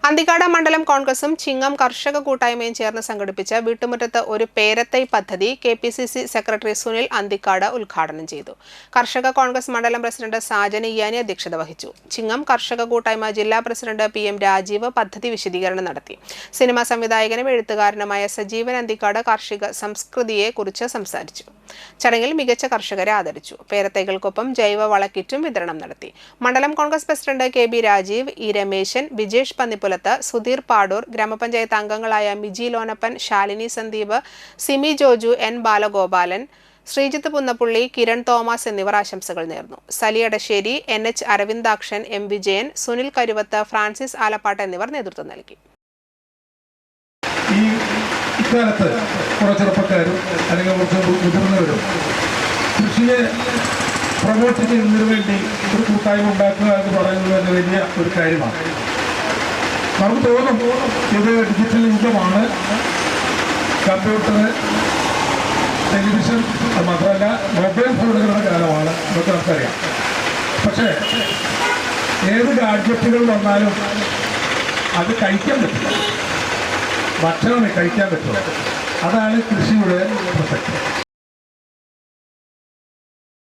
അന്തിക്കാട് മണ്ഡലം കോൺഗ്രസും ചിങ്ങം കർഷക കൂട്ടായ്മയും ചേർന്ന് സംഘടിപ്പിച്ച വീട്ടുമുറ്റത്ത് ഒരു പേരത്തൈ പദ്ധതി കെപിസിസി സെക്രട്ടറി സുനിൽ അന്തിക്കാട് ഉദ്ഘാടനം ചെയ്തു. കർഷക കോൺഗ്രസ് മണ്ഡലം പ്രസിഡന്റ് സാജൻ ഇയ്യാനി അധ്യക്ഷത വഹിച്ചു. ചിങ്ങം കർഷക കൂട്ടായ്മ ജില്ലാ പ്രസിഡന്റ് PM രാജീവ് പദ്ധതി വിശദീകരണം നടത്തി. സിനിമാ സംവിധായകനും എഴുത്തുകാരനുമായ സജീവൻ അന്തിക്കാട് കാർഷിക സംസ്കൃതിയെക്കുറിച്ച് സംസാരിച്ചു. ചടങ്ങിൽ മികച്ച കർഷകരെ ആദരിച്ചു. പേരത്തൈകൾക്കൊപ്പം ജൈവ വളക്കിറ്റും വിതരണം നടത്തി. മണ്ഡലം Congress president KB Rajeev, E Rameshan, Vijesh Pannippulath, Sudheer Padoor, ഗ്രാമപഞ്ചായത്ത് അംഗങ്ങളായ മിജി ലോനപ്പൻ, ശാലിനി സന്ദീപ്, സിമി ജോജു, N ബാലഗോപാലൻ, ശ്രീജിത്ത് പുന്നപ്പുള്ളി, കിരൺ തോമസ് എന്നിവർ ആശംസകൾ നേർന്നു. സലി അടശ്ശേരി, NH അരവിന്ദാക്ഷൻ, M വിജയൻ, സുനിൽ കരുവത്ത്, ഫ്രാൻസിസ് ആലപ്പാട്ട് എന്നിവർ നേതൃത്വം നൽകി. ഇക്കാലത്ത് കുറേ ചെറുപ്പക്കാരും അല്ലെങ്കിൽ കുറച്ച് മുതിർന്നവരും കൃഷിയെ പ്രൊമോട്ട് ചെയ്യുന്നതിന് വേണ്ടി ഒരു കൂട്ടായ്മ ഉണ്ടാക്കുക എന്ന് പറയുന്നത് തന്നെ വലിയ ഒരു കാര്യമാണ്. നമുക്ക് തോന്നും ഇത് ഡിജിറ്റൽ യുഗമാണ്, കമ്പ്യൂട്ടർ, ടെലിവിഷൻ, അത് മാത്രമല്ല മൊബൈൽ ഫോണുകളുടെ കാലമാണ് എന്നൊക്കെ നമുക്കറിയാം. പക്ഷേ ഏത് ഗാഡ്ജറ്റുകൾ വന്നാലും അത് കഴിക്കാൻ പറ്റില്ല, ഭക്ഷണം കഴിക്കാൻ പറ്റും. അതാണ് കൃഷിയുടെ പ്രസക്തി.